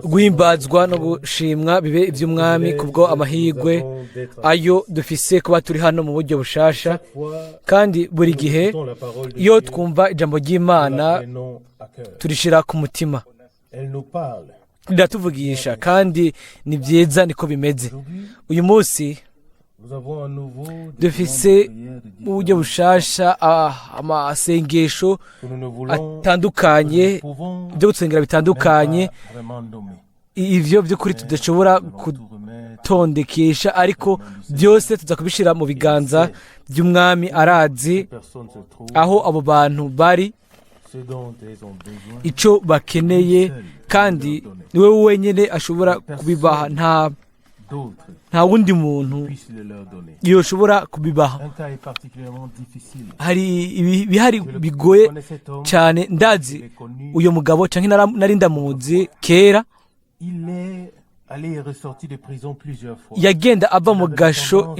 guhimbazwa no gushimwa bibe iby'umwami kubwo amahirwe ayo dufise kuba turi hano mu buryo bushasha, kandi buri gihe iyo twumva ijambo ry'Imana turishira ku mutima, riratuvugisha kandi ni byiza, niko bimeze. Uyu munsi dufise uburyo bushasha, amasengesho atandukanye byo gusengera bitandukanye, ivyo by'ukuri tudashobora gutondekesha, ariko byose tuza kubishira mu biganza by'umwami. Arazi aho abo bantu bari, ico bakeneye, kandi niwe wenyine ashobora kubibaha. Nta wundi muntu yoshobora kubibaha. Hari ibihari bigoye cyane. Ndazi uyo mugabo canke nari ndamuzi kera, yagenda ava mu gasho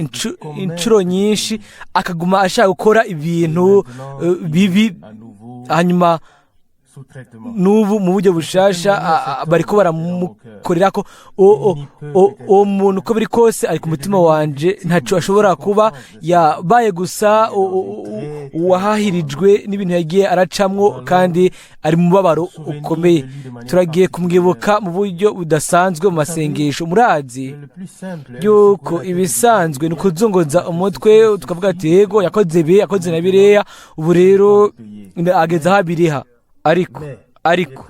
inshuro nyinshi, akaguma ashaka gukora ibintu bibi. Hanyuma n'ubu mu buryo bushasha bariko baramukorera ko uwo muntu uko biri kose ari ku mutima wanje, ntaco ashobora kuba yabaye gusa uwahahirijwe n'ibintu yagiye aracamwo, kandi ari mu mubabaro ukomeye. Turagiye kumwibuka mu buryo budasanzwe mu masengesho. Murazi yuko ibisanzwe ni ukuzunguza umutwe tukavuga ati yego yakoze ibi, yakoze na biriya, ubu rero ageze aho abiriha. Ariko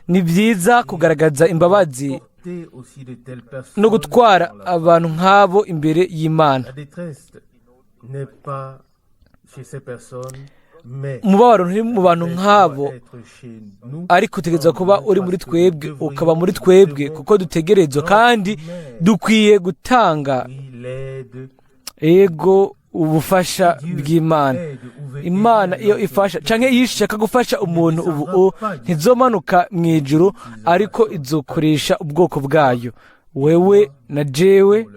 ni byiza kugaragaza imbabazi no gutwara abantu nk'abo imbere y'Imana. Umubabaro nturi mu bantu nk'abo, ariko utegerezwa kuba uri muri twebwe, ukaba muri twebwe, kuko dutegerezwa kandi dukwiye gutanga ego ubufasha bw'Imana. Imana iyo ifasha canke yishaka gufasha umuntu, ubu ntizomanuka mu ijuru, ariko izokoresha ubwoko bwayo, wewe na jewe,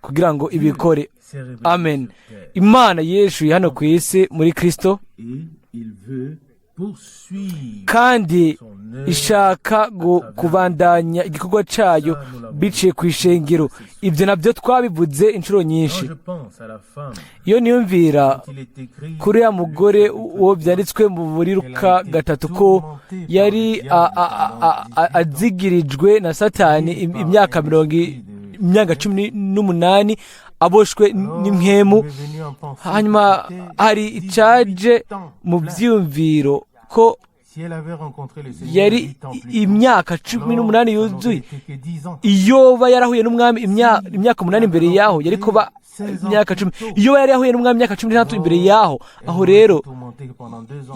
kugira ngo ibikore. Amen. Imana yeshuye hano ku isi muri Kristo, kandi ishaka kubandanya igikorwa cyayo biciye ku ishengero. Ibyo nabyo twabivuze inshuro nyinshi. Iyo niyumvira kuri ya mugore uwo byanditswe mu Luka 3 ko yari azigirijwe na Satani imyaka 18, aboshwe n'impwemu. Hanyuma hari icaje mu byumviro ko yari imyaka 18 yuzuye. Iyo yarahuye n'umwami imyaka 8 imbere yaho, yari kuba imyaka 10. Iyo yari yahuye n'umwami imyaka 16 imbere yaho, aho rero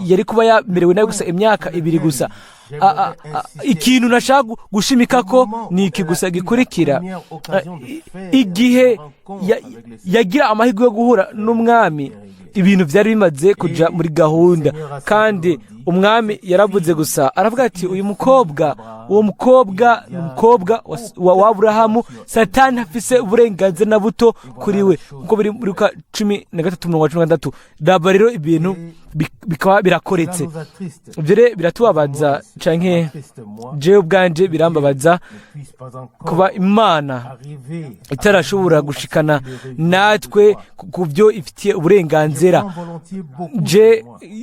yari kuba yamerewe nayo gusa imyaka 2 gusa. Ikintu nashaka gushimika ko ni iki gusa gikurikira: igihe yagira amahirwe yo guhura n'umwami, ibintu byari bimaze kuja muri gahunda, kandi umwami yaravuze gusa, aravuga ati uyu mukobwa, uwo mukobwa ni umukobwa wa Aburahamu. Satani afise uburenganzira na buto kuri we, kuko biri muri Luka 13:16. Daba rero ibintu bikaba birakoretse. Ibyo rero biratubabaza, canke jewe ubwanje birambabaza kuba Imana itarashobora gushikana natwe ku byo ifitiye uburenganzira.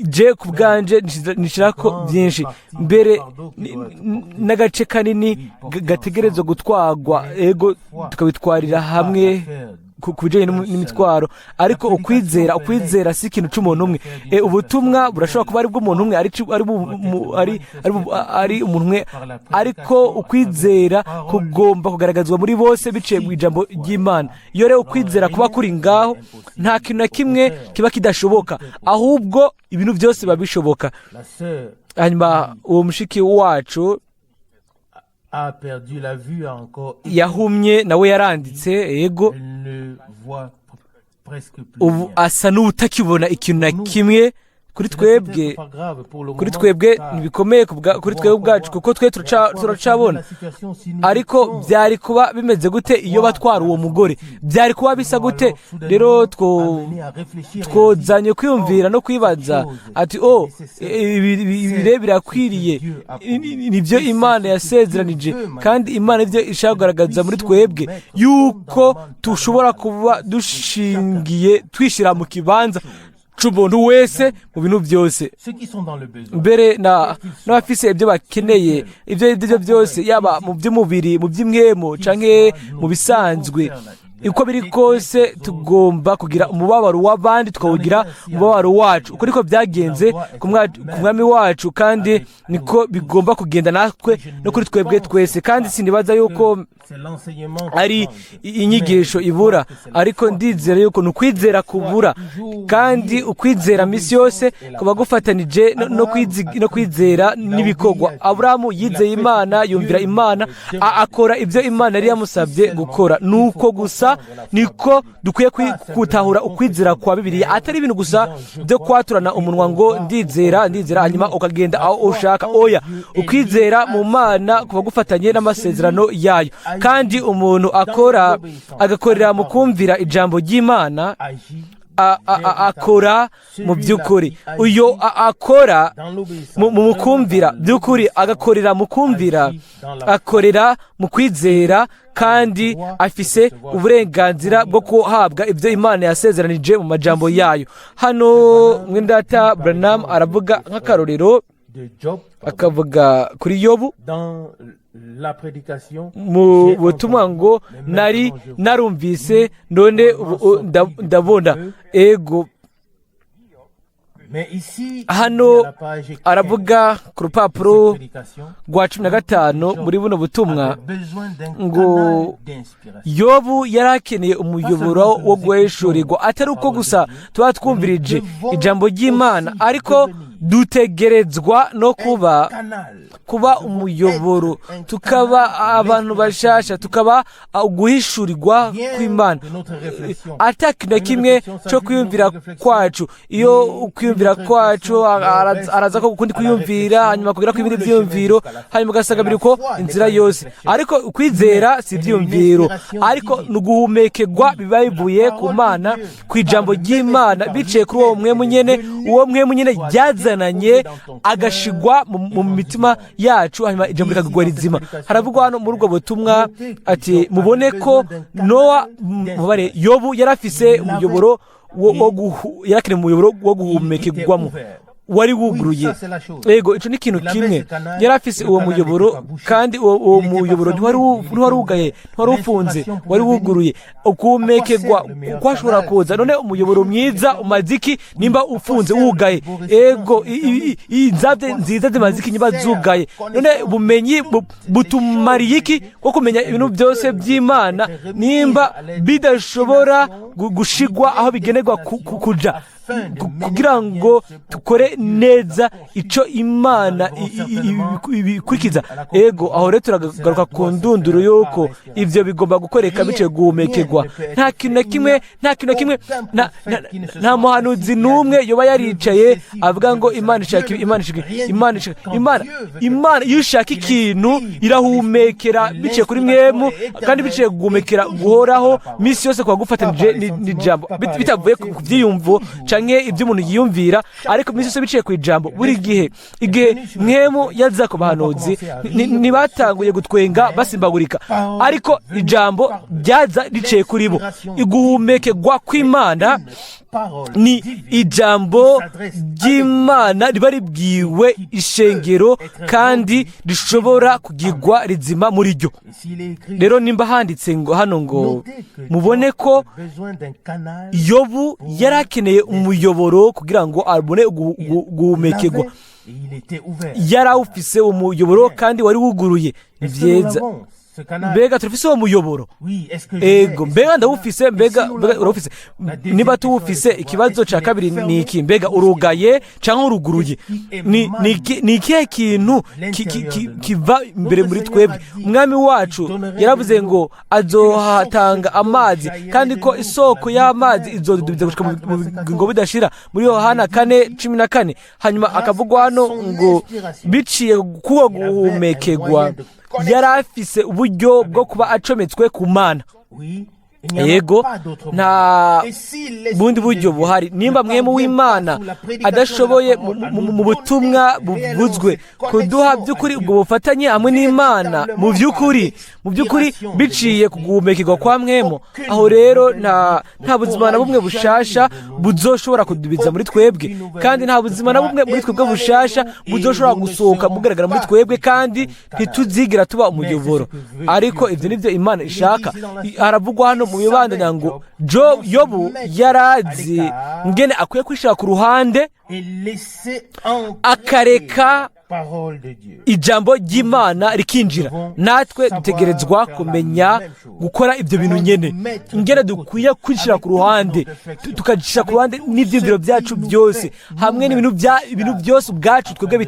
Je ku bwanje nishirako byinshi, mbere n'agace kanini gategerezwa gutwagwa, ego tukabitwarira hamwe ku bijanye n'imitwaro. Ariko ukwizera si ikintu c'umuntu umwe. Ubutumwa burashobora kuba ari bw'umuntu umwe, ari umuntu umwe, ariko ukwizera kugomba kugaragazwa muri bose biciye mu ijambo ry'Imana. Iyo rero ukwizera kuba kuri ngaho, nta kintu na kimwe kiba kidashoboka, ahubwo ibintu byose biba bishoboka. Hanyuma uwo mushiki wacu yahumye, nawe yaranditse, yego ubu asa n'utakibona ikintu na kimwe kuri twebwe ntibikomeye kuri twebwe ubwacu kuko twe turacabona, ariko byari kuba bimeze gute iyo batwara uwo mugore? Byari kuba bisa gute? Rero twozanye kwiyumvira no kwibaza ati ibi birakwiriye, nibyo Imana yasezeranije, kandi Imana ibyo ishaka kugaragaza muri twebwe yuko tushobora kuba dushingiye twishyira mu kibanza c'umuntu wese mu bintu byose, mbere n'abafise ibyo bakeneye, ibyo byose, yaba mu by'umubiri, mu by'imwemo canke mu bisanzwe. Uko biri kose tugomba kugira umubabaro w'abandi, tukawugira umubabaro wacu. Uko niko byagenze ku mwami wacu, kandi niko bigomba kugenda natwe no kuri twebwe twese. Kandi sinibaza yuko ari inyigisho ibura, ariko ndizera yuko ni ukwizera kubura, kandi ukwizera misi yose kuba gufatanije no kwizera n'ibikorwa. Aburahamu yizeye Imana, yumvira Imana, akora ibyo Imana yari yamusabye gukora. Nuko gusa niko dukwiye gutahura ukwizera kwa Bibiliya, atari ibintu gusa byo kwaturana umunwa ngo ndizera hanyuma ukagenda aho ushaka. Oya, ukwizera mu Mana kuba gufatanye n'amasezerano yayo, kandi umuntu agakorera mu kumvira ijambo ry'Imana, akora mu by'ukuri. Uyo akora mu kumvira by'ukuri, agakorera mu kumvira, akorera mu kwizera, kandi afise uburenganzira bwo guhabwa ibyo Imana yasezeranije mu majambo yayo. Hano Mwene Data Branham aravuga nk'akarorero, akavuga kuri Yobu mu butumwa ngo nari narumvise none ndabona. Ego, hano aravuga ku rupapuro rwa 15 muri buno butumwa ngo Yobu yari akeneye umuyoboro wo guhishurirwa, atari uko gusa tuba twumvirije ijambo ry'Imana, ariko dutegerezwa no kuba umuyoboro, tukaba abantu bashasha, tukaba guhishurirwa kw'Imana. Ataki na kimwe cyo kwiyumvira kwacu. Iyo kwiyumvira kwacu araza ko kundi kwiyumvira, hanyuma kugira ko ibindi byiyumviro, hanyuma ugasanga biri ko inzira yose. Ariko kwizera si ibyiyumviro, ariko nuguhumekegwa biba bivuye ku Mana, ku ijambo ry'Imana, biciye kuri uwo mwemu nyene ryazananye agashigwa mu mitima yacu, hanyuma ijambo rikagwa rizima. Haravugwa hano muri ubwo butumwa ati mubone ko Yobu yarafise umuyoboro wo guhumekegwamo wari wuguruye. Ego, ico ni ikintu kimwe. Yari afise uwo muyoboro, kandi uwo muyoboro ntiwari ugaye, ntiwari ufunze, wari wuguruye. Ukuhumekegwa kwashobora kuza. None umuyoboro mwiza umaziki nimba ufunze wugaye? Ego, inzabye nziza zimaziki nimba zugaye? None ubumenyi butumariye iki ko kumenya ibintu byose by'Imana nimba bidashobora gushigwa aho bigenerwa kuja, kugira ngo tukore neza ico Imana ibikurikiza? Ego, aho rero turagaruka ku ndunduro yuko ivyo bigomba gukoreka bice guhumekegwa. Nta kintu na kimwe, nta muhanuzi n'umwe yoba yaricaye avuga ngo Imana ishaka Imana iyo ishaka ikintu irahumekera bice kuri mwemu, kandi bice guhumekera guhoraho misi yose kwa gufatanije n'ijambo, bitavuye ku byiyumvo canke ibyo umuntu yiyumvira, ariko misi yose biciye ku ijambo. Buri gihe mwemu yaza ku bahanuzi ntibatanguye gutwenga basimbagurika, ariko ijambo ryaza riciye kuri bo. Iguhumekegwa kw'Imana ni ijambo ry'Imana riba ribwiwe ishengero, kandi rishobora kugirwa rizima muri ryo. Rero nimba handitse ngo hano ngo mubone ko Yobu yarakeneye umuyoboro kugira ngo abone guhumekegwa, yari awufise umuyoboro kandi wari wuguruye. Ni byiza, mbega turafise uwo muyoboro ego mbega ndawufise mbega urawufise niba tuwufise ikibazo ca kabiri ni iki mbega urugaye canke uruguruye ni ikihe kintu kiva imbere muri twebwe umwami wacu yaravuze ngo azohatanga amazi kandi ko isoko y'amazi izodubiza gushika mu ngo bidashira muri Yohana 4:14 hanyuma akavugwa hano ngo biciye kuwo guhumekegwa yarafise uburyo bwo kuba acometswe ku Mana yego nta bundi buryo buhari nimba mwemu w'Imana adashoboye mu butumwa buvuzwe kuduha by'ukuri ubwo bufatanye hamwe n'Imana mu by'ukuri biciye kuguhumekegwa kwa mwemu aho rero nta buzima na bumwe bushasha buzoshobora kudubiza muri twebwe kandi nta buzima na bumwe muri twebwe bushasha buzoshobora gusohoka bugaragara muri twebwe kandi ntituzigira tuba umuyoboro ariko ivyo nivyo Imana ishaka haravugwa hano mu bibandanya ngo Yobu yarazi ngene akwiye kwishira ku ruhande akareka ijambo ry'Imana rikinjira natwe dutegerezwa kumenya gukora ibyo bintu nyene ingene dukwiye kwishira ku ruhande tukajisha ku ruhande n'ivyimviro byacu byose hamwe n'ibintu byose ubwacu twebwe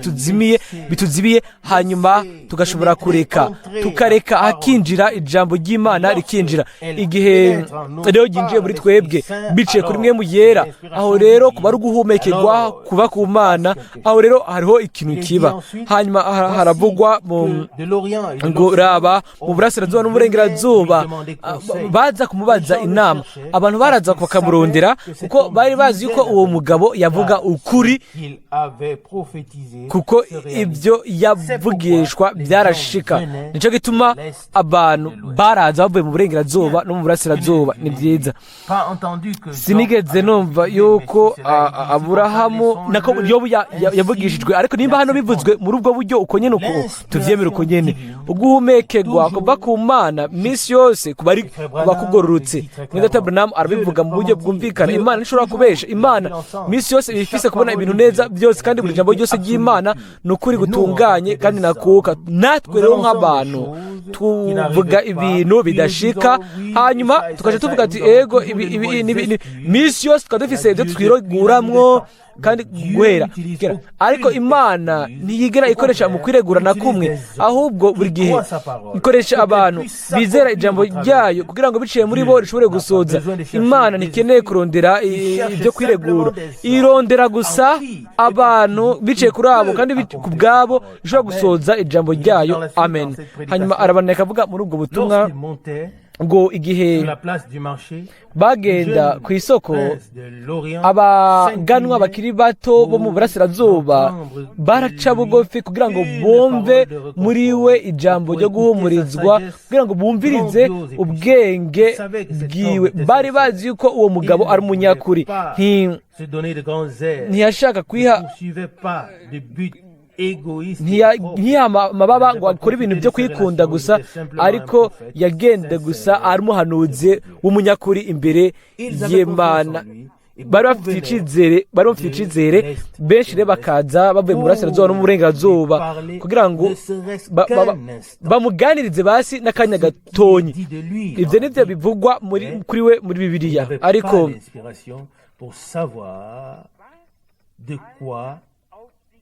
bituzibiye hanyuma tugashobora tukareka hakinjira ijambo ry'Imana rikinjira igihe rero ginjiye muri twebwe biciye kuri mwe mu yera aho rero kuba ruguhumekegwa kuba ku Mana aho rero hariho ikintu kiba hanyuma haravugwa ngo raba mu burasirazuba n'uburengerazuba baza kumubaza inama abantu baraza bakamurondera kuko bari bazi yuko uwo mugabo yavuga ukuri kuko ibyo yavugishwa byarashika nico gituma abantu baraza bavuye mu burengerazuba no mu burasirazuba ni byiza sinigeze numva yuko Aburahamu nako Yobu yavugishijwe ariko nimba hano bivuzwe muri ubwo buryo uko nyene uko tuvyemera uko nyene uguhumekegwa kuva ku Mana misi yose kuba kugororotse Mwene Data Branham arabivuga mu buryo bwumvikana Imana ishobora kubesha Imana misi yose bifise kubona ibintu neza byose kandi buri jambo ryose ry'Imana nukuri gutunganye kandi nakuka natwe rero nk'abantu tuvuga ibintu bidashika hanyuma tukaje tuvuga ati ego ibi misi yose tukadufise ibyo twiroguramwo kandi guhera ariko Imana ntiyigera ikoresha mu kwiregura na kumwe ahubwo buri gihe ikoresha abantu bizera ijambo ryayo kugira ngo biciye muri bo rishobore gusoza Imana ntikeneye kurondera ibyo kwiregura irondera gusa abantu biciye kuri abo kandi ku bwabo bishobora gusoza ijambo ryayo amen hanyuma arabaneka avuga muri ubwo butumwa ngo igihe bagenda ku isoko abaganwa bakiri bato bo mu burasirazuba baraca bugufi kugira ngo bumve muri we ijambo ryo guhumurizwa kugira ngo bumvirize ubwenge bwiwe bari bazi yuko uwo mugabo ari umunyakuri ntiyashaka kwiha ntiyamababa ngo akore ibintu byo kwikunda gusa ariko yagende gusa ari umuhanuzi w'umunyakuri imbere y'Imana bari bafite icizere benshi rero bakaza bavuye mu burasirazuba no mu burengerazuba kugira ngo bamuganirize basi n'akanya gatonyi ibyo nibyo bivugwa kuri we muri Bibiliya ariko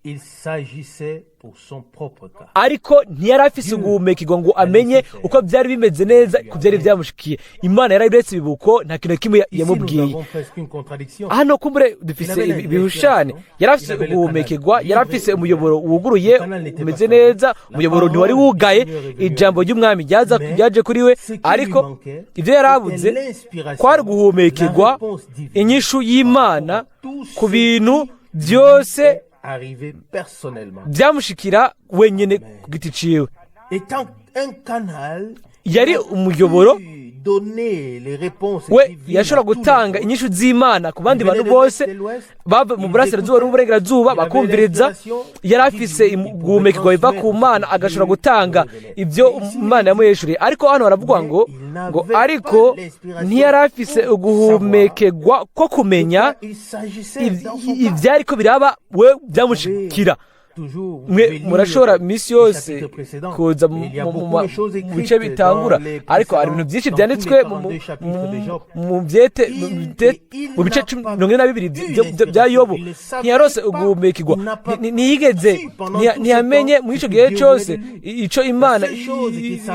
il s'agissait pour son propre cas. Ariko ntiyari afise uguhumekegwa ngo amenye uko byari bimeze neza ku byari byamushikiye. Imana yarayiretse ibibuko nta kintu kimwe yamubwiye. Hano kumbure dufise ibihushane. Yari afise uguhumekegwa, yari afise umuyoboro wuguruye umeze neza, umuyoboro ntiwari wugaye, ijambo ry'umwami ryaje kuri we, ariko ivyo yarabuze kwari guhumekegwa inyishu y'Imana ku bintu byose byamushikira wenyene ku giti ciwe. Yari umuyoboro we yashobora gutanga inyishu z'Imana ku bandi bantu bose bava mu burasirazuba n'uburengerazuba bakumviriza. Yari afise guhumekegwa biva ku Mana agashobora gutanga ibyo Imana yamuheshuriye. Ariko hano haravugwa ngo ariko ntiyari afise uguhumekegwa ko kumenya ivyariko biraba we byamushikira. mwe murashobora misi yose kuza mu bice bitangura, ariko hari ibintu byinshi byanditswe mu bice 12 bya Yobu. Ntiyarose uguhumekirwa, ntiyigeze ntiyamenye muri icyo gihe cyose icyo Imana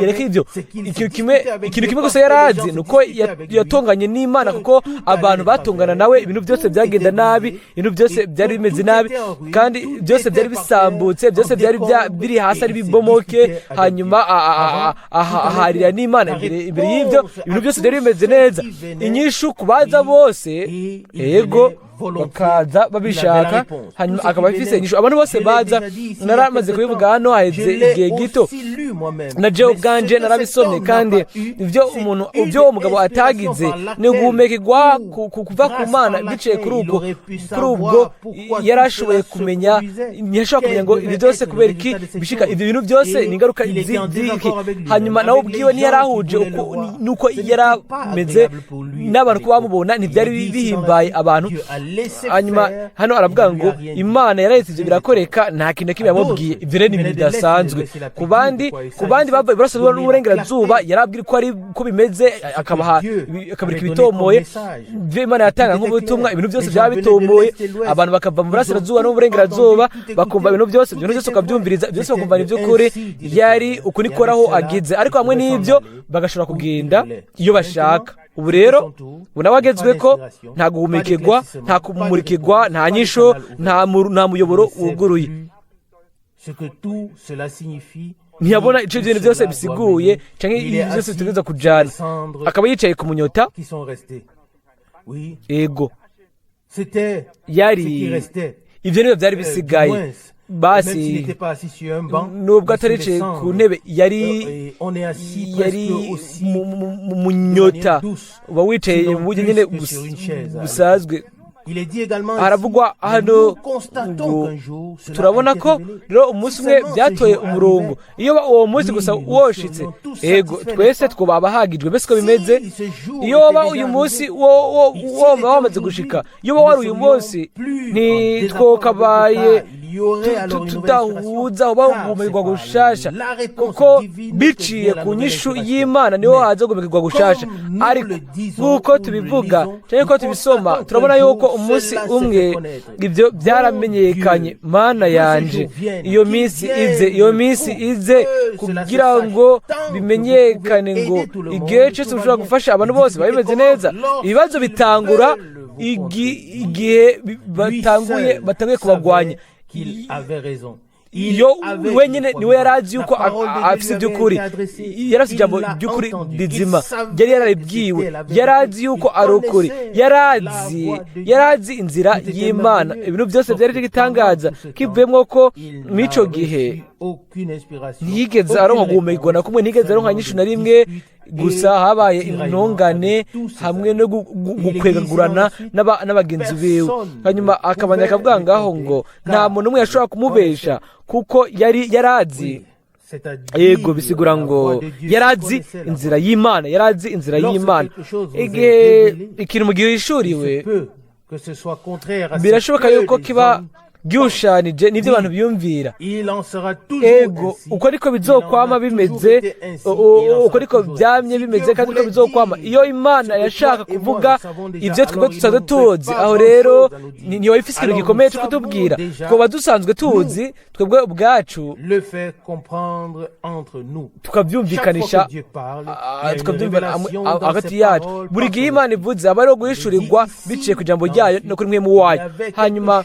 yereka ibyo. Ikintu kimwe gusa yarazi nuko yatonganye n'Imana, kuko abantu batongana nawe ibintu byose byagenda nabi, ibintu byose byari bimeze nabi, kandi byose byari bisambutse, byose byari biri hasi ari bibomoke. Hanyuma aharira n'Imana imbere y'ibyo ibintu byose byari bimeze neza. Inyishu kubaza bose yego bakaza babishaka, hanyuma akaba afise inyishu. Abantu bose baza, naramaze kubivuga hano haheze igihe gito, na jewe ubwanje narabisomye, kandi ibyo umugabo atagize ni uguhumekirwa kuva ku Mana biciye kuri ubwo yarashoboye kumenya, ntiyashobora kumenya ngo ibi byose kubera iki bishika. Ibyo bintu byose ni ingaruka z'iki. Hanyuma nawe ubwiwe ntiyarahuje nuko yarameze n'abantu ko bamubona ntibyari bihimbaye abantu. Hanyuma hano aravuga ngo Imana yarahise ibyo birakoreka, nta kintu kimwe yamubwiye. Ibyo rero ni ibintu bidasanzwe. Ku bandi bavuye burasirazuba n'uburengerazuba yarabwira ko bimeze, akabereka ibitomoye. Ibyo Imana yatanga nk'ubutumwa, ibintu byose byaba bitomoye, abantu bakava mu burasirazuba n'uburengerazuba bakumva ibintu byose ukabyumviriza, byose bakumva ni by'ukuri yari uku nikoraho agize. Ariko hamwe n'ibyo bagashobora kugenda iyo bashaka. Ubu rero nawe agezwe ko nta guhumekirwa, nta kumurikirwa, nta nyisho, nta muyoboro wuguruye. Ntiyabona icyo bintu byose bisiguye cyangwa ibintu byose bitegereza kujana. Akaba yicaye ku munyota. Ego yari ibyo nibyo byari bisigaye. Basi nubwo ataricaye ku ntebe, yari mu nyota, uba wicaye mu buryo nyine busazwe. Haravugwa hano ngo turabona ko rero umunsi umwe byatoye umurongo. Iyo uwo munsi gusa woshitse, ego twese twaba bahagijwe. Mbese ko bimeze iyo waba uyu munsi wamaze gushika, iyo wari uyu munsi ntitwokabaye tudahuza uba guhumekerwa gushasha, kuko biciye ku nyishu y'Imana niho haza guhumekerwa gushasha. Ariko nk'uko tubivuga cyangwa ko tubisoma, turabona yuko umunsi umwe ibyo byaramenyekanye. Mana yanje, iyo minsi ize kugira ngo bimenyekane ngo igihe cyose ushobora gufasha abantu bose babimeze neza. Ibibazo bitangura igihe batanguye kubagwanya. Iyo wenyine niwe yarazi yuko afise by'ukuri, yarafise ijambo ry'ukuri rizima, yari yararibwiwe, yarazi yuko ari ukuri, yarazi inzira y'Imana. Ibintu byose byari bigitangaza kivuyemo ko mw'ico gihe ntiyigeze aronka guhumekerwa na kumwe, ntiyigeze aronka nyinshi na rimwe. Gusa habaye intongane hamwe no gukwegagurana n'abagenzi biwe. Hanyuma akabanya akavuga ngaho ngo nta muntu umwe yashobora kumubesha, kuko yarazi. Ego bisigura ngo yarazi inzira y'Imana, igihe ikintu mu gihe yishuriwe birashoboka yuko kiba gyushanije n'ibyo abantu biyumvira. Ego uko ariko bizokwama bimeze, uko ariko byamye bimeze, kandi uko bizokwama. Iyo Imana yashaka kuvuga ibyo twebwe dusanzwe tuzi, aho rero niyo ifise ikintu gikomeye cyo kutubwira. Twaba dusanzwe tuzi twebwe ubwacu, tukabyumvikanisha, hagati yacu. Buri gihe Imana ivuze aba ariho guhishurirwa biciye ku ijambo ryayo no kuri mwe mu wayo. Hanyuma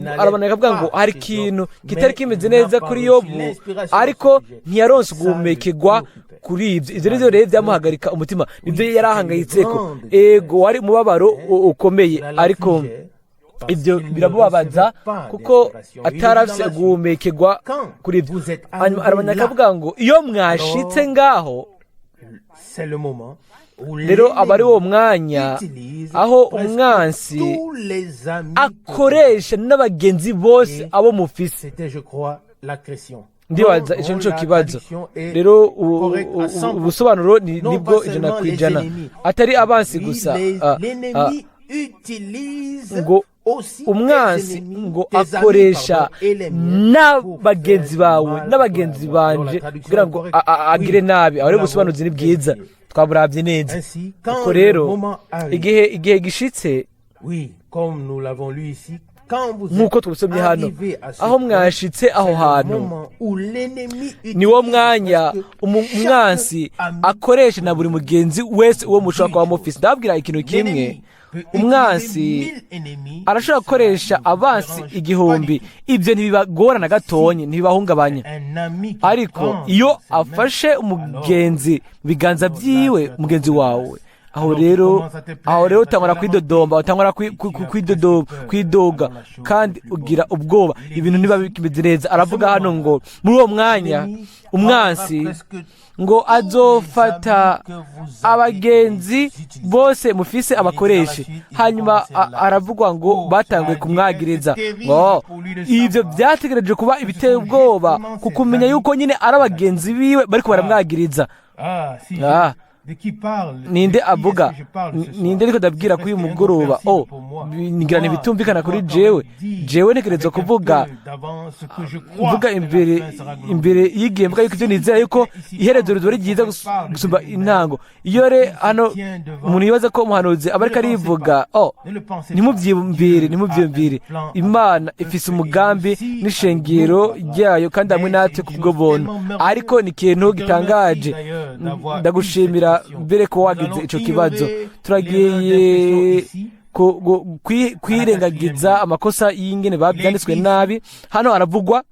arabana akavuga ngo hari ikintu kitari kimeze neza kuri Yobu, ariko ntiyaronse guhumekerwa kuri ibyo. Ibyo rero rero byamuhagarika umutima, nibyo yarahangayitse ko. Ego wari umubabaro ukomeye, ariko ibyo biramubabaza kuko atarafise guhumekerwa kuri ibyo. Hanyuma arabana akavuga ngo iyo mwashitse ngaho, rero aba ari wo mwanya aho umwansi akoresha n'abagenzi bose abo mufise. Ndibaza icyo nico kibazo. Rero ubusobanuro nibwo 100%, atari abansi gusa. Ngo umwansi ngo akoresha n'abagenzi bawe n'abagenzi banje kugira ngo agire nabi. aho rero ubusobanuzi ni bwiza, twaburabye neza. uko rero igihe gishitse nk'uko tubisomye hano, aho mwashitse aho hantu niwo mwanya umwansi akoresha na buri mugenzi wese uwo mushobora kuba mufise. ndababwira ikintu kimwe, umwansi arashobora gukoresha abansi 1000, ibyo ntibibagora na gatonye, ntibibahungabanya. ariko iyo afashe umugenzi mu biganza byiwe, umugenzi wawe, aho rero utangura kwidodomba, utangura kwidoga kandi ugira ubwoba, ibintu niba bikimeze neza. aravuga hano ngo muri uwo mwanya umwansi ngo azofata abagenzi bose mufise abakoreshe. hanyuma aravugwa ngo batanguye kumwagiriza. ibyo byategereje kuba ibiteye ubwoba, kukumenya yuko nyine ari abagenzi biwe bariko baramwagiriza. ninde avuga? ninde ariko ndabwira ko uyu mugoroba ngira ntibitumvikana kuri jewe ntekereza kuvuga imbere y'igihe mvuga yuko ibyo nizera yuko iherezo rizoba ryiza gusumba intango. iyo re hano umuntu yibaza ko umuhanuzi aba ariko arivuga, ntimubyiyumvire. imana ifise umugambi n'ishengero ryayo kandi hamwe natwe kubwo buntu. ariko ni ikintu gitangaje. ndagushimira mbere ko wagize ico kibazo. turagiye kwirengagiza amakosa y'ingene babyanditswe nabi. hano aravugwa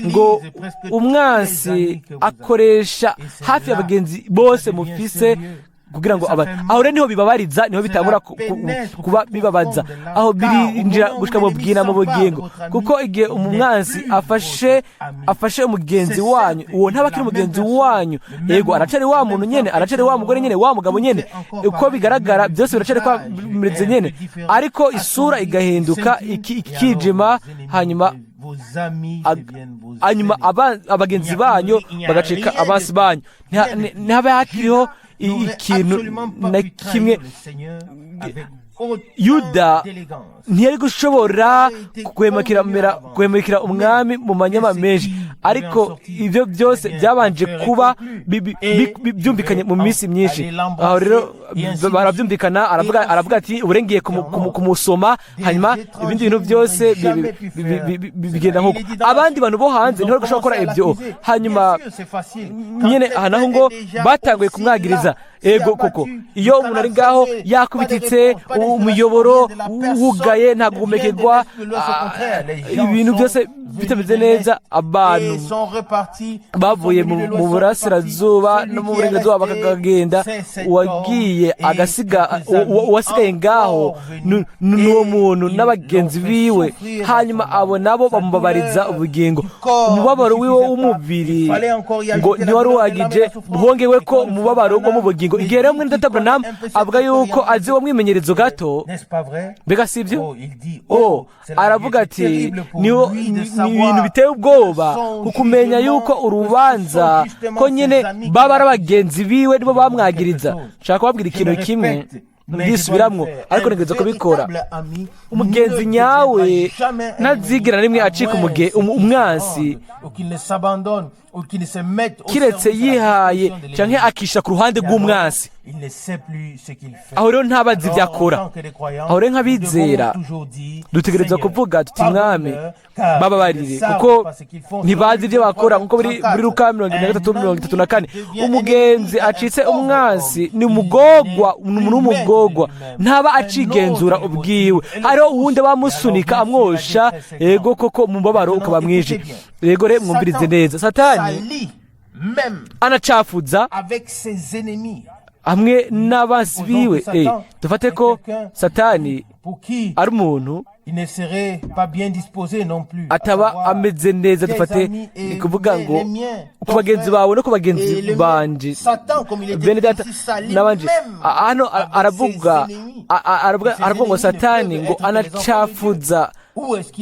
ngo umwansi akoresha hafi y'abagenzi bose mufise kugira ngo aho rero niho bibabariza, niho bitangura kuba bibabaza, aho birinjira gushika mu bwina mu bugingo. kuko igihe umwansi afashe umugenzi wanyu, uwo ntaba akiri umugenzi wanyu. yego aracari wa muntu nyene, aracari wa mugore nyene, wa mugabo nyene, uko bigaragara byose biracari kwa bimeze nyene, ariko isura igahinduka ikijima. hanyuma abagenzi banyu bagacika abansi banyu. ntihaba hakiriho ikintu na kimwe. yuda ntiyari gushobora kwemekera umwami mu manyama menshi, ariko ibyo byose byabanje kuba byumvikanye mu minsi myinshi. aho rero barabyumvikana. aravuga ati uburengiye kumusoma, hanyuma ibindi bintu byose bigenda nk'uko. abandi bantu bo hanze ntibari gushobora gukora ibyo. hanyuma nyine aha naho ngo batanguye kumwagiriza. ego koko iyo umuntu ari ngaho yakubititse, umuyoboro wugaye, nta guhumekerwa, ibintu byose bitameze neza, abantu bavuye mu burasirazuba no mu burengerazuba bakagenda, uwagiye uwasigaye ngaho n'uwo muntu n'abagenzi biwe. hanyuma abo nabo bamubabariza ubugingo. umubabaro wiwe w'umubiri ngo ntiwari uhagije, Bwongeye ko umubabaro wo mu bugingo. igihe rero Mwene Data Abraham avuga yuko azi uwo mwimenyerezo gato, mbega si ibyo? aravuga ati ni ibintu biteye ubwoba kukumenya yuko urubanza ko nyine baba ari abagenzi biwe nibo bamwagiriza. nshaka kubabwira ikintu kimwe, ndisubirwamwo ariko ntegereza kubikora. umugenzi nyawe ntazigera na rimwe acika umwansi kiretse yihaye cyangwa akisha ku ruhande rw'umwansi. aho rero ntabazi ibyo akora. aho rero nk'abizera dutegereza kuvuga tuti mwami bababarire, kuko ntibazi ibyo bakora. nk'uko muri Luka 23:34 umugenzi acitse umwansi ni umugogwa, umuntu w'umugogwa ntaba acigenzura ubwiwe. hariho uwundi bamusunika amwosha, yego koko umubabaro ukaba mwinshi. yego rero mwumvirize neza, Satani anacafuza hamwe n'abansi biwe. dufate ko Satani ari umuntu ataba ameze neza. dufate ni kuvuga ngo ku bagenzi bawe no ku bagenzi banje bene data n'abanje. hano aravuga ngo Satani ngo anacafuza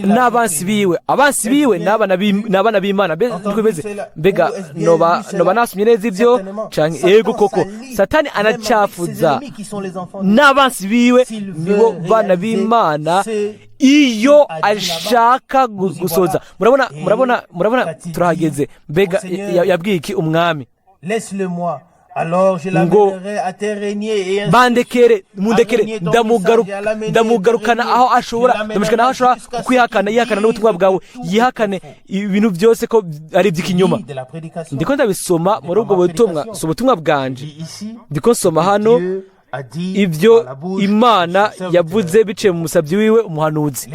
n'abansi biwe abansi biwe n'abana b'Imana mbega noba nasomye neza ibyo canke yego koko satani anacafuza n'abansi biwe nibo bana b'Imana iyo ashaka gusoza. Murabona turahageze. Mbega yabwiye iki umwami ngo mundekere ndamugarukana aho ashobora ndamushikana aho ashobora yihakana n'ubutumwa bwawe, yihakane ibintu byose ko ari iby'ikinyoma. Ndiko ndabisoma muri ubwo butumwa, si ubutumwa bwanje, ndiko nsoma hano ibyo Imana yavuze biciye mu musabyi wiwe umuhanuzi.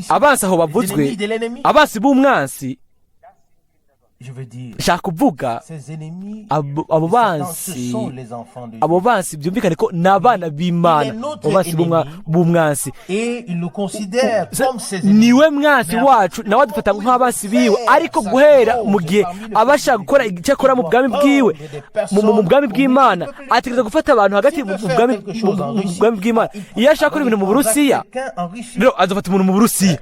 Abansi aho bavuzwe, abansi b'umwansi, shaka kuvuga abo bansi byumvikane ko n'abana b'Imana, abo bansi b'umwansi niwe mwansi wacu, nawe adufata nk'abansi biwe. Ariko guhera mu gihe abashaka gukora icyo akora mu bwami bwiwe, mu bwami bw'Imana, ategereza gufata abantu hagati mu bwami bw'Imana. Iyo ashaka gukora ibintu mu Burusiya, rero azafata umuntu mu Burusiya.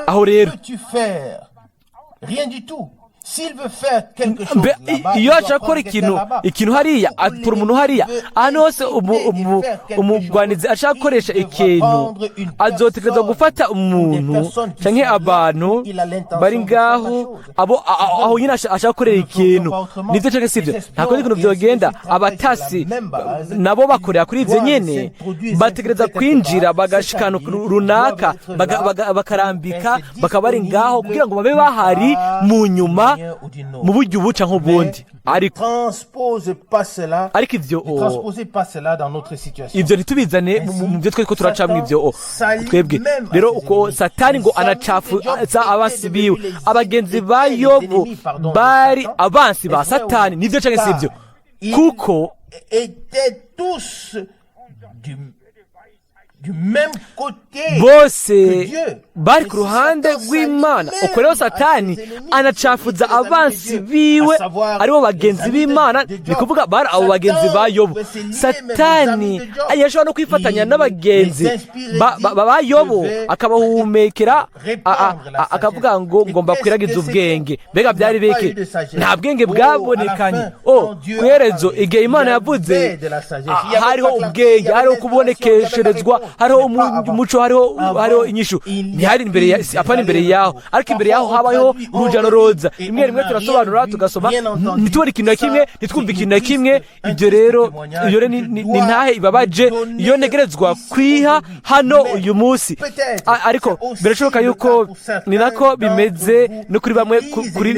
Aho rero iyo ashaka gukora ikintu hariya, atura umuntu hariya, ahantu hose umugwanizi ashaka gukoresha ikintu, azotegereza gufata umuntu canke abantu bari ngaho aho nyine ashaka gukorera ikintu. Nivyo canke sivyo? Ntabwo ari ibintu vyogenda. Abatasi nabo bakorera kuri ivyo nyene, bategereza kwinjira bagashikana runaka, bakarambika, bakaba bari ngaho kugira ngo babe bahari mu nyuma mu buryo ubu canke ubundi. Ariko ivyo ntitubizane mu byo tweko turacamwe ivyo twebwe. Rero uko satani ngo anacafuza abansi biwe, abagenzi ba Yobu bari abansi ba satani. Nivyo canke sivyo? Kuko bose bari ku ruhande rw'Imana. Uko rero satani anacafuza abansi biwe, aribo bagenzi b'Imana, ni kuvuga bari abo bagenzi ba Yobu. Satani yashobora no kwifatanya n'abagenzi ba Yobu, akabahumekera, akavuga ngo ngomba kwiragiza ubwenge. Mbega byari beke? Nta bwenge bwabonekanye. Kwerezo igihe Imana yavuze, hariho ubwenge, hariho kubonekesherezwa, hariho umuco, hariho inyishu. Ntihari imbere yaho, ariko imbere yaho habayeho uruja n'uruza. rimwe turasobanura tugasoma, ntitubone ikintu na kimwe, ntitwumve ikintu na kimwe. Ibyo rero ni ntahe ibabaje iyo ntegerezwa kwiha hano uyu munsi. Ariko birashoboka yuko ni nako bimeze no kuri bamwe,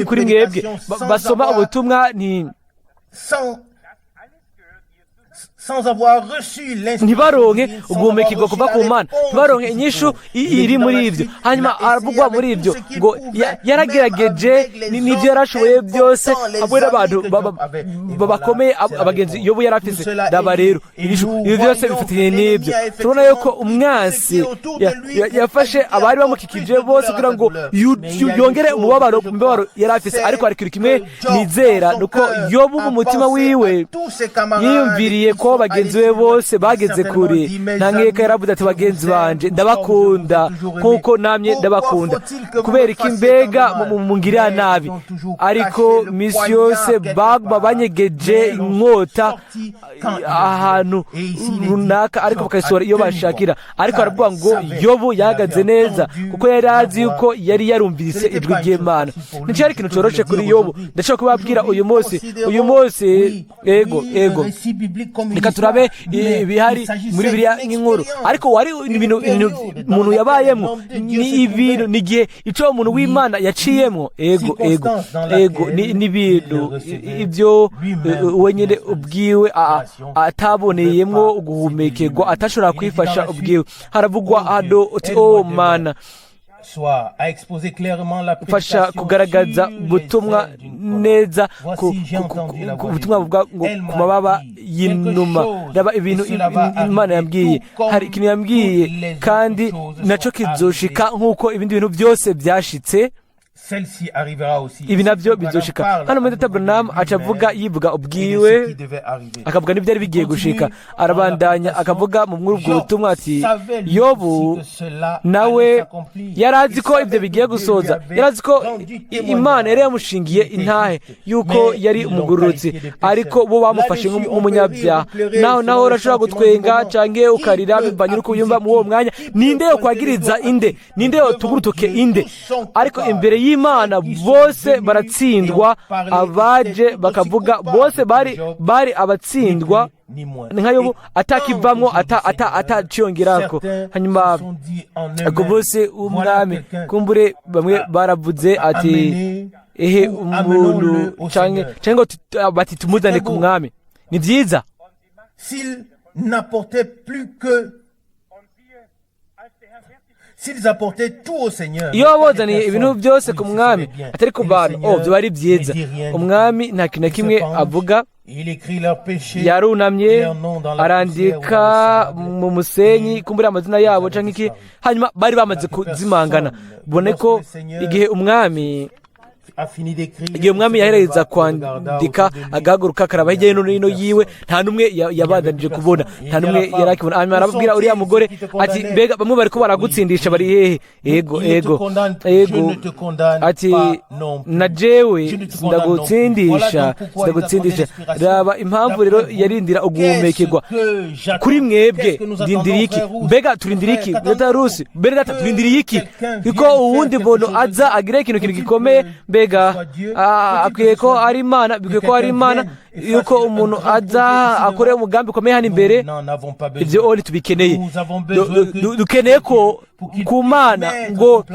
kuri mwebwe basoma ubutumwa ntibaronke uguhumekirwa kuva ku Mana, ntibaronke inyishu iri muri ibyo. Hanyuma aravugwa muri ibyo ngo yaragerageje n'ibyo yarashoboye byose, hamwe n'abantu bakomeye abagenzi Yobu yari afise. Daba rero ibi byose bifitiye n'ibyo. Turabona yuko umwansi yafashe abari bamukikije bose kugira ngo yongere umubabaro yari afise. Ariko hari ikintu kimwe nizera, nuko Yobu mu mutima wiwe yiyumviriye ko bagenzi be bose bageze kure. Nta nkeka yaravuze ati, bagenzi banje ndabakunda nkuko namye ndabakunda. Kubera iki mbega mungirira nabi? Ariko misi yose baguma banyegeje inkota ahantu runaka, ariko bakayisohora iyo bashakira. Ariko aravuga ngo Yobu yahagaze neza, kuko yari azi yuko yari yarumvise ijwi ry'Imana. Nticyari ikintu coroshe kuri Yobu. Ndashaka kubabwira uyu munsi ego reka turabe ibihari muri Bibiliya nk'inkuru. Ariko wari ibintu umuntu yabayemo, ni ibintu, ni igihe ico umuntu w'Imana yaciyemo. Ego ni ibintu ibyo wenyine ubwiwe ataboneyemo uguhumekerwa, atashobora kwifasha ubwiwe. Haravugwa hano uti Mana, fasha kugaragaza ubutumwa neza, ubutumwa buvuga ngo ku mababa y'inuma. Raba ibintu Imana yambwiye, hari ikintu yambwiye kandi naco kizoshika nk'uko ibindi bintu byose byashitse. celle-ci arrivera aussi. ibi nabyo bizoshika. Hano Mwene Data Branham acavuga yivuga ubwiwe akavuga n'ibyari bigiye gushika, arabandanya akavuga mu mwubwo butumwa ati Yobu nawe yarazi ko ibyo bigiye gusoza, yarazi ko Imana yari yamushingiye intahe yuko yari umugororotsi, ariko bo bamufashe nk'umunyabyaha. naho urashobora gutwenga canke ukarira bivanye n'uko uyumva mu uwo mwanya. Ninde yo kwagiriza inde? Ninde yo tugurutuke inde? Ariko imbere y'Imana bose baratsindwa, abaje bakavuga bose bari abatsindwa nka Yobu, atakivamwo ataciyongerako. Hanyuma ubwo bose umwami kumbure bamwe baravuze ati ehe umuntu canke bati tumuzane ku mwami. Ni byiza iyo bozaniye ibintu byose ku mwami atari ku bantu, byo bari byiza. Umwami nta kintu na kimwe avuga, yarunamye arandika mu musenyi kumbura amazina yabo canke iki, hanyuma bari bamaze kuzimangana. Bone ko igihe umwami yahereza kwandika agahaguruka akaraba hirya no hino yiwe, nta n'umwe yabandanije kubona, nta n'umwe yari akibona. Hanyuma arababwira uriya mugore ati mbega bamwe bariko baragutsindisha bari hehe? Ego ati na jewe sindagutsindisha. Raba impamvu rero yarindira uguhumekerwa kuri mwebwe. ndindiriye iki? Mbega turindiriye iki? Data Rusi mbere data turindiriye iki? Kuko uwundi muntu aza agira ikintu gikomeye, mbega akwiye ko ari Imana, bikwiye ko ari Imana yuko umuntu aza akore umugambi ukomeye hano imbere. Ibyo oli tubikeneye, dukeneye ko ku Mana ngo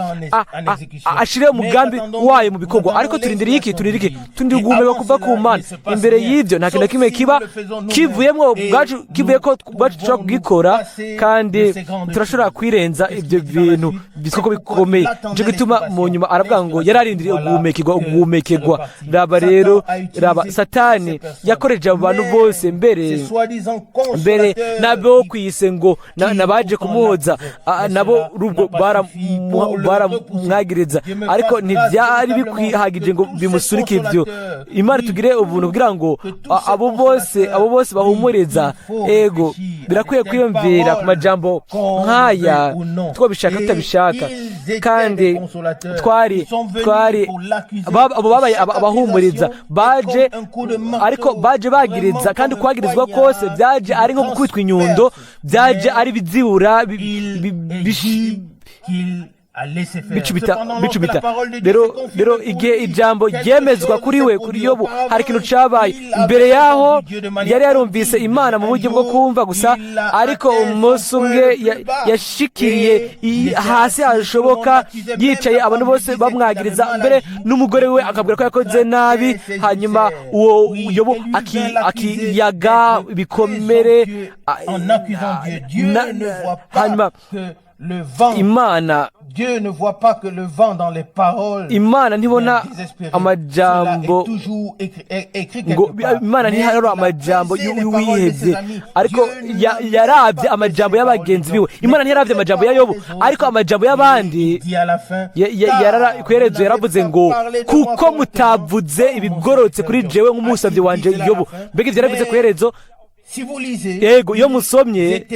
ashire umugambi wayo mu bikorwa. Ariko turindiriye iki? Turindiriye guhumeka kuva ku Mana. Imbere y'ibyo nta kintu na kimwe kiba kivuyemo kivuye ko ubwacu dushobora kugikora, kandi turashobora kwirenza ibyo bintu byitwa ko bikomeye. Nico gituma mu nyuma aravuga ngo yararindiriye uguhumekerwa. Raba rero, raba Satani yakoreje abo bantu bose mbere nabo kwise ngo nabaje kumuhoza, nabo rubwo baramwagiriza, ariko ntibyari bikwihagije ngo bimusurike ibyo. Imana tugire ubuntu kugira ngo abo bose bahumuriza. Ego birakwiye kwiyumvira ku majambo nk'aya, two bishaka tutabishaka, kandi abo babaye abahumuriza ariko baje bagiriza, kandi kwagirizwa kose byaje ari nko gukubitwa inyundo, byaje ari bizibura bicubita. Rero igihe ijambo ryemezwa kuri we, kuri Yobu, hari ikintu cabaye. Imbere yaho yari yarumvise Imana mu buryo bwo kumva gusa, ariko umunsi umwe yashikiriye hasi hashoboka, yicaye abantu bose bamwagiriza, mbere n'umugore we akabwira ko yakoze nabi. Hanyuma uwo Yobu akiyaga ibikomere, hanyuma Imana ntibona amajambo ngo Imana ntiharora amajambo y'uwihebye, ariko yarabye amajambo y'abagenzi biwe. Imana ntiyaravye amajambo ya Yobu, ariko amajambo y'abandi kwerezo yaravuze ngo kuko mutavuze ibigororotse kuri jewe nk'umusavye wanje Yobu. Mbega ivyo yaravuze kwerezo. Yego iyo musomye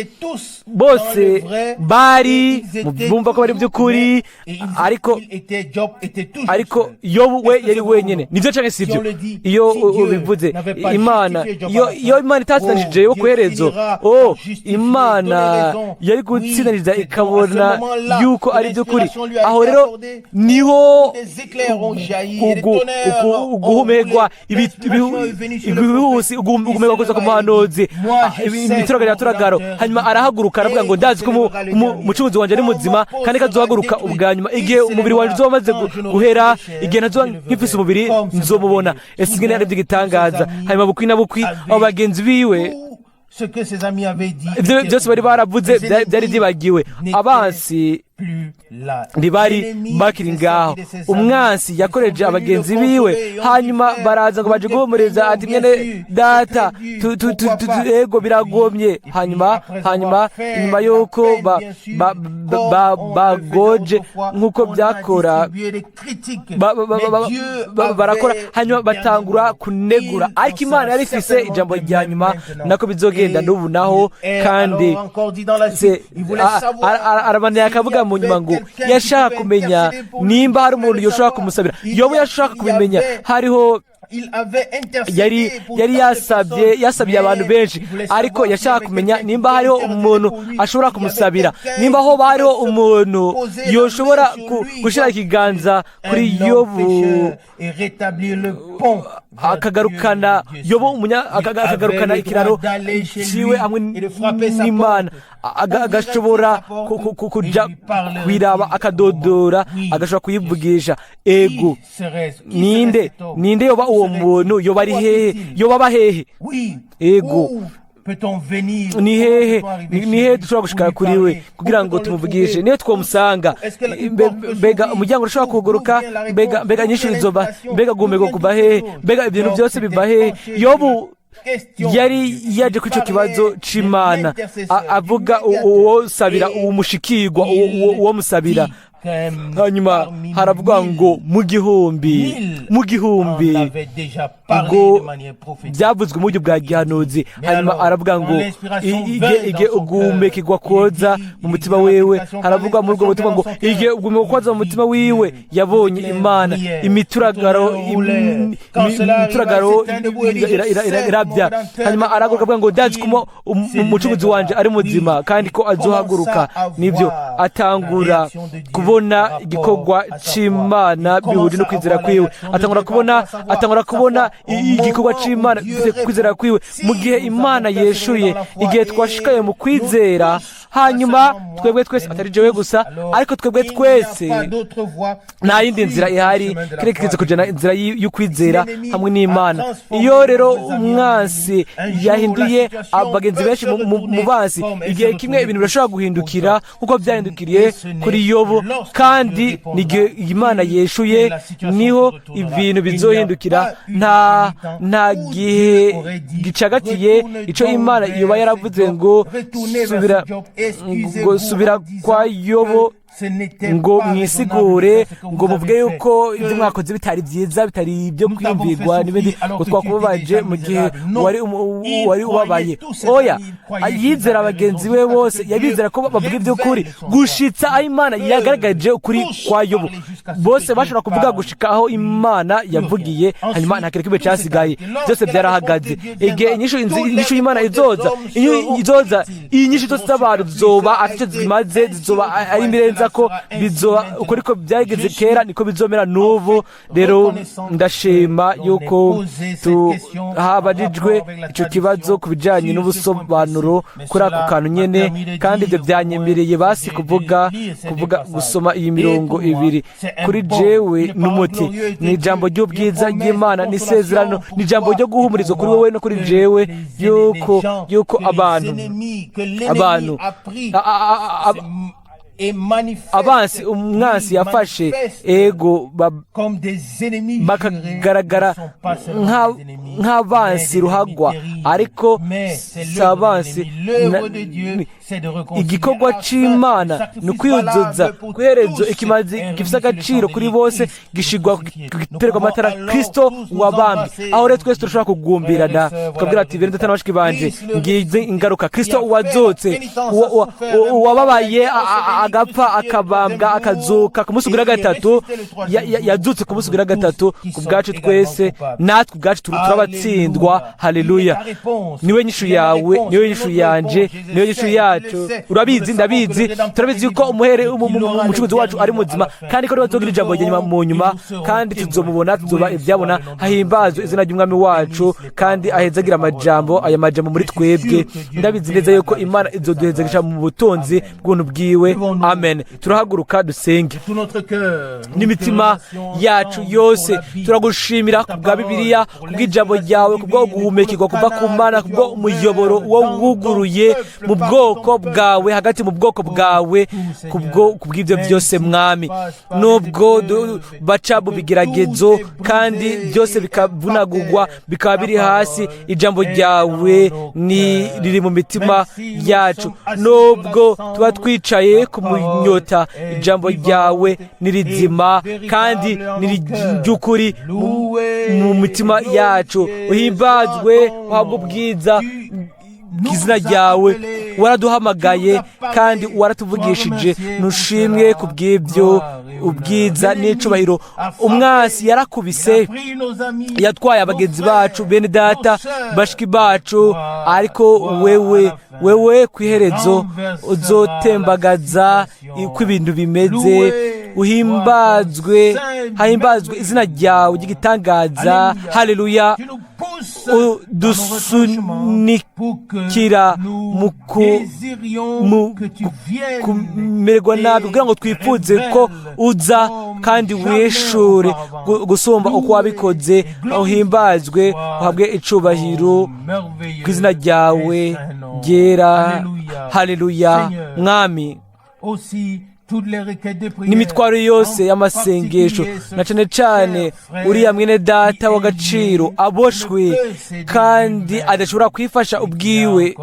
bose bari bumva ko bari by'ukuri, ariko Yobu we yari wenyene. Nivyo canke sivyo? Iyo ubivuze Imana, iyo Imana itatsindanije yo kwerezo, Imana yari gutsindaniriza ikabona yuko ari by'ukuri. Aho rero niho uguhumerwa ibihusi, uguhumerwa kuza ku muhanuzi, imituragaro. Hanyuma arahaguruka aravuga ngo ndazi ko umucunguzi wanje ari muzima, kandi kazohaguruka ubwa nyuma. Igihe umubiri wanje uzoba umaze guhera, igihe nazoba nkifise umubiri, nzomubona. Ese ingene ari igitangaza. Hanyuma bukwi na bukwi abo bagenzi biwe byose bari baravuze byari byibagiwe. Abansi ntibari bakiri ngaho. Umwansi yakoreje abagenzi biwe, hanyuma baraza ngo baje guhumuriza ati mwene data ego biragomye. Hanyuma inyuma y'uko bagoje nk'uko byakora barakora, hanyuma batangura kunegura. Ariko Imana yari ifise ijambo rya nyuma, nako bizogenda n'ubu naho. Kandi arabanira akavuga mu nyuma ngo yashaka kumenya nimba hari umuntu yoshobora kumusabira. Yobu yashaka kubimenya. Hariho yari yasabiye abantu benshi, ariko yashaka kumenya nimba hariho umuntu ashobora kumusabira, nimba ho hariho umuntu yoshobora gushyira ikiganza kuri Yobu akagarukana akagarukana ikiraro ciwe hamwe n'Imana, agashobora kuja kwiraba akadodora, agashobora kuyivugisha. Ego ninde yoba uwo muntu? Yoba ari hehe? Yoba aba hehe? Ego ni hehe dushobora gushika kuri we kugira ngo tumuvugishe? Niyo twomusanga, mbega umuryango urashobora kuguruka? Mbega nyinshi zoba, mbega guhumeka kuva hehe? Mbega ibintu byose biva hehe? Yobu yari yaje kuri icyo kibazo c'Imana, avuga uwo sabira, uwo mushikirwa, uwo musabira. Hanyuma haravuga ngo mu gihumbi ngo byavuzwe mu buryo bwa gihanuzi. Hanyuma aravuga ngo ige uguhumekegwa koza mu mutima wiwe. haravuga muri ubwo butumwa ngo ige uguhumekegwa koza mu mutima wiwe yabonye Imana. imituragaro irabya. hanyuma aravuga ngo ndazi ko umucunguzi wanje ari muzima kandi ko azohaguruka. Nibyo atangura kubona igikorwa c'Imana bihuje no kwizera kwiwe. atangura kubona igikorwa c'Imana kwizera kwiwe mu gihe Imana yeshuye, igihe twashikaye mu kwizera. hanyuma twebwe twese, atari jewe gusa, ariko twebwe twese nta yindi nzira ihari keretse kujana inzira y'ukwizera hamwe n'Imana. Iyo rero umwansi yahinduye abagenzi benshi mu bansi, igihe kimwe ibintu birashobora guhindukira nk'uko byahindukiriye kuri Yobu, kandi n'igihe Imana yeshuye niho ibintu bizohindukira. nta gihe gicagatiye ico Imana yoba yaravuze ngo subira kwa Yobu ngo mwisigure, ngo muvuge yuko ibyo mwakoze bitari byiza, bitari ibyo kwiyumvirwa n'ibindi, ngo twakubabaje mu gihe wari ubabaye. Oya, yizera abagenzi we bose, yabizera ko bavuga iby'ukuri gushitsa aho Imana yagaragaje ukuri kwa Yobu. Bose bashobora kuvuga gushika aho Imana yavugiye, hanyuma nta kintu kimwe cyasigaye, byose byarahagaze. Igihe inyishu y'Imana izoza, iyi nyishu zose z'abantu zizoba afite zimaze, zizoba ari imirenza ko bizoba uko ariko byageze kera niko bizomera n'ubu. Rero ndashima yuko habajijwe ico kibazo ku bijanye n'ubusobanuro kuri ako kantu nyene, kandi ibyo byanyemereye basi kuvuga gusoma iyi mirongo ibiri. Kuri jewe n'umuti, ni ijambo ry'ubwiza ry'Imana n'isezerano, ni ijambo ryo guhumurizwa kuri wowe no kuri jewe, yuko abantu abansi umwansi yafashe ego bakagaragara nk'abansi ruhagwa, ariko si abansi. igikorwa c'Imana ni ukwiyuzuza kuherezo ikimazi gifise agaciro kuri bose gishigwa giterwa amatara Kristo wabambwe. Aho rero twese turashobora kugumbirana tukabwira ati bene data bashiki banje, ngize ingaruka Kristo wazotse, wababaye agapfa akabambwa akazuka ku munsi wa gatatu, yazutse ku munsi wa gatatu ku bwacu twese, natwe ubwacu turabatsindwa. Haleluya! niwe nyishu yawe, niwe nyishu yanje, niwe nyishu yacu. Urabizi, ndabizi, turabizi yuko umucunguzi wacu ari muzima, kandi ko bazogira ijambo ry'Imana mu nyuma, kandi tuzomubona, tuzoba ibyabona. Hahimbazwe izina ry'Umwami wacu, kandi ahezagira aya majambo muri twebwe. Ndabizi neza yuko Imana izoduhezagisha mu butunzi bw'ubuntu bwiwe amen. Turahaguruka dusenge n'imitima yacu yose. Turagushimira ku bwa Bibiliya, ku bw'ijambo ryawe, ku bwo guhumekerwa kuva ku Mana, ku bwo umuyoboro wo wuguruye mu bwoko bwawe, hagati mu bwoko bwawe, ku bw'ibyo byose Mwami. Nubwo baca mu bigeragezo kandi byose bikavunagurwa bikaba biri hasi, ijambo ryawe riri mu mitima yacu. Nubwo tuba twicaye ku munyota, ijambo ryawe ni rizima kandi ni ry'ukuri mu mitima yacu. Uhimbazwe, uhabwe ubwiza bw'izina ryawe. Waraduhamagaye kandi waratuvugishije. Nushimwe ku bw'ibyo ubwiza n'icubahiro. Umwasi yarakubise, yatwaye abagenzi bacu, bene data, bashiki bacu, ariko wewe ku iherezo uzotembagaza uko ibintu bimeze. Hahimbazwe izina ryawe ry'igitangaza. Haleluya. Dusunikira mu kumererwa nabi kugira ngo twifuze ko uza kandi wishure gusumba uko wabikoze. Uhimbazwe, uhabwe icubahiro ku izina ryawe ryera. Haleluya. Mwami, n'imitwaro yose y'amasengesho, na cane cane uriya mwene data w'agaciro aboshwe kandi adashobora kwifasha ubwiwe,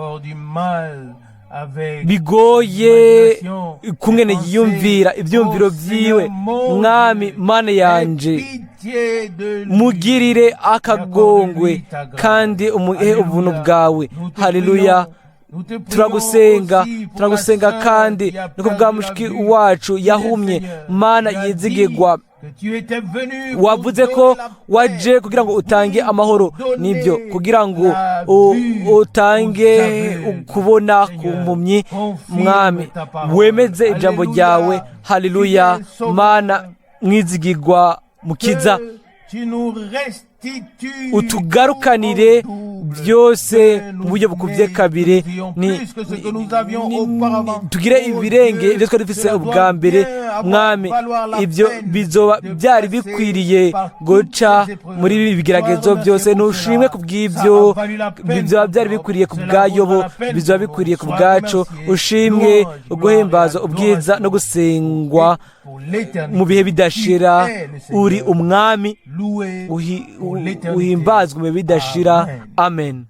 bigoye kungene yiyumvira ivyumviro vyiwe. Mwami Mana yanje, mugirire akagongwe kandi umuhe ubuntu bwawe. Haleluya. Turagusenga kandi niko bwa mushiki wacu yahumye, Mana yizigirwa. Wavuze ko waje kugira ngo utange amahoro, nibyo, kugira ngo utange kubona ku mpumyi. Mwami, wemeze ijambo ryawe. Haleluya. Mana mwizigirwa, mukiza, utugarukanire byose mu buryo bukubye kabiri, tugire ibirenge ibyo twari dufise ubwa mbere. Mwami, ibyo bizoba byari bikwiriye guca muri ibi bigeragezo byose. Nushimwe ku bw'ibyo, bizoba byari bikwiriye ku bwa Yobo, bizoba bikwiriye ku bwacu. Ushimwe, uguhimbaza, ubwiza no gusengwa mu bihe bidashira. Uri umwami, uhimbazwe mu bihe bidashira. Amen.